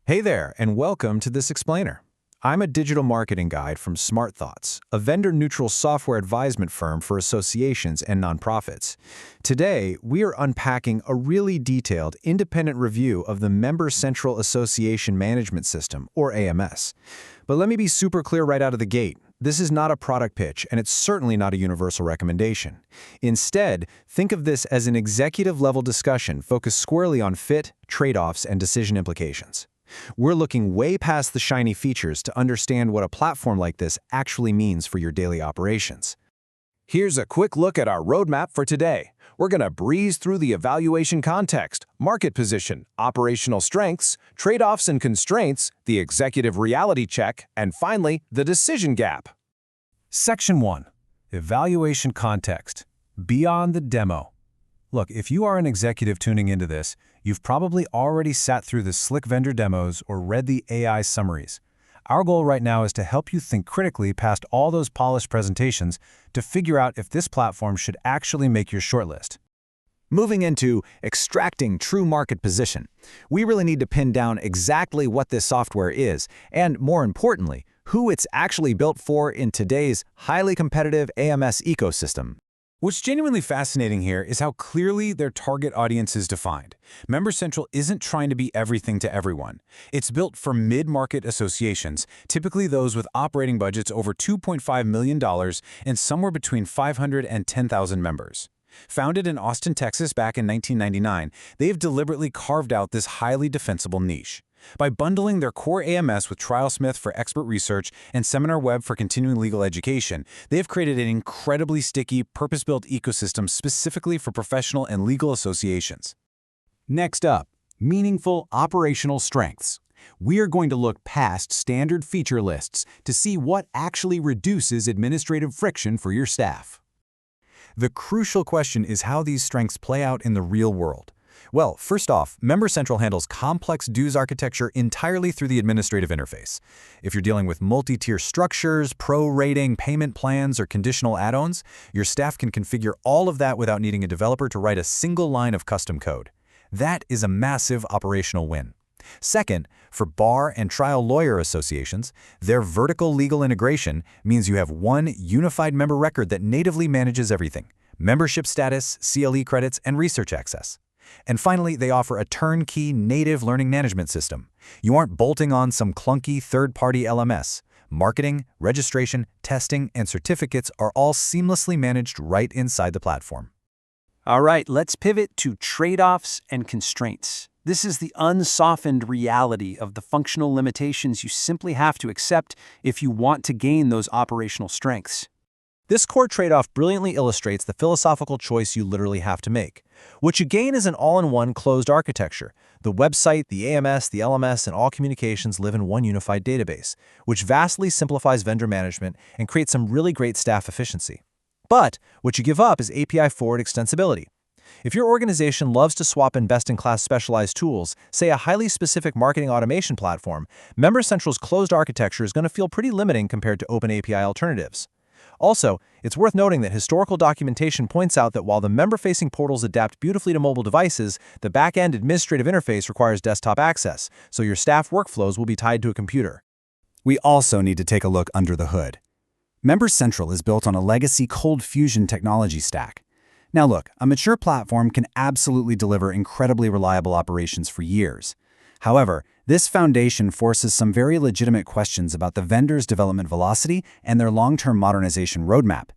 Hey there, and welcome to this explainer. I'm a digital marketing guide from SmartThoughts, a vendor-neutral software advisement firm for associations and nonprofits. Today, we are unpacking a really detailed, independent review of the MemberCentral Association Management System, or AMS. But let me be super clear right out of the gate. This is not a product pitch, and it's certainly not a universal recommendation. Instead, think of this as an executive-level discussion focused squarely on fit, trade-offs, and decision implications. We're looking way past the shiny features to understand what a platform like this actually means for your daily operations. Here's a quick look at our roadmap for today. We're going to breeze through the evaluation context, market position, operational strengths, trade-offs and constraints, the executive reality check, and finally, the decision gap. Section 1. Evaluation Context. Beyond the demo. Look, if you are an executive tuning into this, you've probably already sat through the slick vendor demos or read the AI summaries. Our goal right now is to help you think critically past all those polished presentations to figure out if this platform should actually make your shortlist. Moving into extracting true market position, we really need to pin down exactly what this software is, and more importantly, who it's actually built for in today's highly competitive AMS ecosystem. What's genuinely fascinating here is how clearly their target audience is defined. MemberCentral isn't trying to be everything to everyone. It's built for mid-market associations, typically those with operating budgets over $2.5 million and somewhere between 500 and 10,000 members. Founded in Austin, Texas back in 1999, they've deliberately carved out this highly defensible niche. By bundling their core AMS with TrialSmith for expert research and SeminarWeb for continuing legal education, they've created an incredibly sticky, purpose-built ecosystem specifically for professional and legal associations. Next up, meaningful operational strengths. We are going to look past standard feature lists to see what actually reduces administrative friction for your staff. The crucial question is how these strengths play out in the real world. Well, first off, MemberCentral handles complex dues architecture entirely through the administrative interface. If you're dealing with multi-tier structures, pro-rating, payment plans, or conditional add-ons, your staff can configure all of that without needing a developer to write a single line of custom code. That is a massive operational win. Second, for bar and trial lawyer associations, their vertical legal integration means you have one unified member record that natively manages everything: membership status, CLE credits, and research access. And finally, they offer a turnkey native learning management system. You aren't bolting on some clunky third-party LMS. Marketing, registration, testing, and certificates are all seamlessly managed right inside the platform. All right, let's pivot to trade-offs and constraints. This is the unsoftened reality of the functional limitations you simply have to accept if you want to gain those operational strengths. This core trade-off brilliantly illustrates the philosophical choice you literally have to make. What you gain is an all-in-one closed architecture. The website, the AMS, the LMS, and all communications live in one unified database, which vastly simplifies vendor management and creates some really great staff efficiency. But what you give up is API-forward extensibility. If your organization loves to swap in best-in-class specialized tools, say a highly specific marketing automation platform, MemberCentral's closed architecture is going to feel pretty limiting compared to open API alternatives. Also, it's worth noting that historical documentation points out that while the member-facing portals adapt beautifully to mobile devices, the back-end administrative interface requires desktop access, so your staff workflows will be tied to a computer. We also need to take a look under the hood. MemberCentral is built on a legacy cold fusion technology stack. Now look, a mature platform can absolutely deliver incredibly reliable operations for years. However, this foundation forces some very legitimate questions about the vendor's development velocity and their long-term modernization roadmap.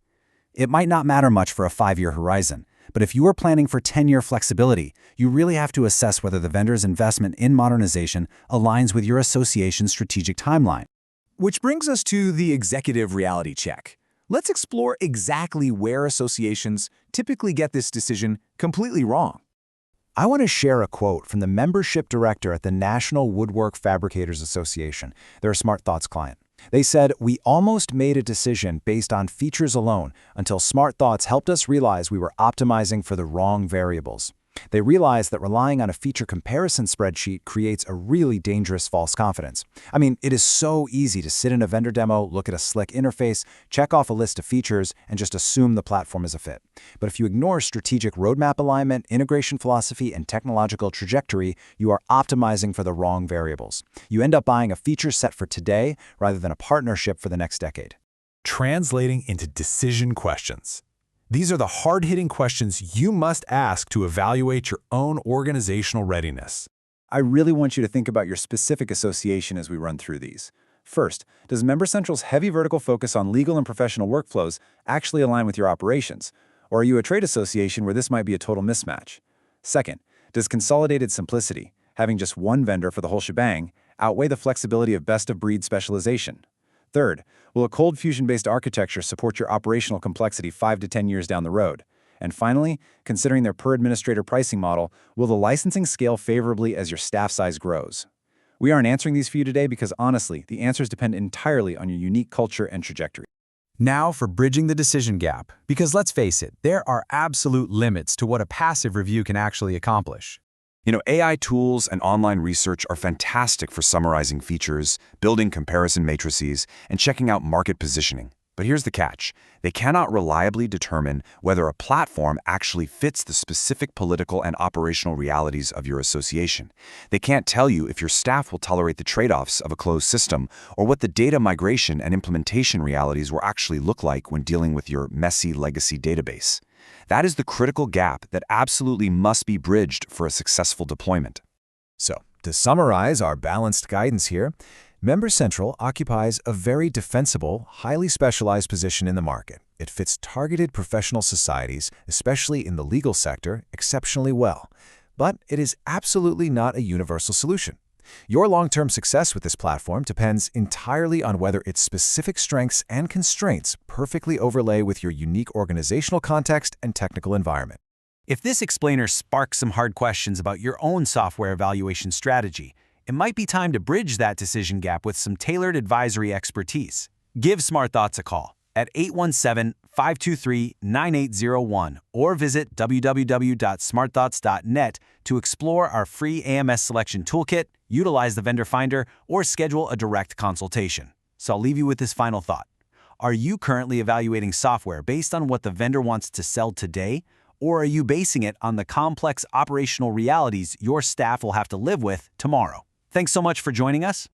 It might not matter much for a 5-year horizon, but if you are planning for 10-year flexibility, you really have to assess whether the vendor's investment in modernization aligns with your association's strategic timeline. Which brings us to the executive reality check. Let's explore exactly where associations typically get this decision completely wrong. I want to share a quote from the membership director at the National Woodwork Fabricators Association. They're a SmartThoughts client. They said, "We almost made a decision based on features alone until SmartThoughts helped us realize we were optimizing for the wrong variables." They realize that relying on a feature comparison spreadsheet creates a really dangerous false confidence. I mean, it is so easy to sit in a vendor demo, look at a slick interface, check off a list of features, and just assume the platform is a fit. But if you ignore strategic roadmap alignment, integration philosophy, and technological trajectory, you are optimizing for the wrong variables. You end up buying a feature set for today rather than a partnership for the next decade. Translating into decision questions. These are the hard-hitting questions you must ask to evaluate your own organizational readiness. I really want you to think about your specific association as we run through these. First, does MemberCentral's heavy vertical focus on legal and professional workflows actually align with your operations? Or are you a trade association where this might be a total mismatch? Second, does consolidated simplicity, having just one vendor for the whole shebang, outweigh the flexibility of best-of-breed specialization? Third, will a cold fusion-based architecture support your operational complexity 5 to 10 years down the road? And finally, considering their per-administrator pricing model, will the licensing scale favorably as your staff size grows? We aren't answering these for you today because, honestly, the answers depend entirely on your unique culture and trajectory. Now for bridging the decision gap, because let's face it, there are absolute limits to what a passive review can actually accomplish. AI tools and online research are fantastic for summarizing features, building comparison matrices, and checking out market positioning. But here's the catch. They cannot reliably determine whether a platform actually fits the specific political and operational realities of your association. They can't tell you if your staff will tolerate the trade-offs of a closed system or what the data migration and implementation realities will actually look like when dealing with your messy legacy database. That is the critical gap that absolutely must be bridged for a successful deployment. So, to summarize our balanced guidance here, MemberCentral occupies a very defensible, highly specialized position in the market. It fits targeted professional societies, especially in the legal sector, exceptionally well. But it is absolutely not a universal solution. Your long-term success with this platform depends entirely on whether its specific strengths and constraints perfectly overlay with your unique organizational context and technical environment. If this explainer sparks some hard questions about your own software evaluation strategy, it might be time to bridge that decision gap with some tailored advisory expertise. Give SmartThoughts a call at 817-523-9801 or visit www.smartthoughts.net to explore our free AMS selection toolkit, utilize the vendor finder, or schedule a direct consultation. So I'll leave you with this final thought. Are you currently evaluating software based on what the vendor wants to sell today, or are you basing it on the complex operational realities your staff will have to live with tomorrow? Thanks so much for joining us.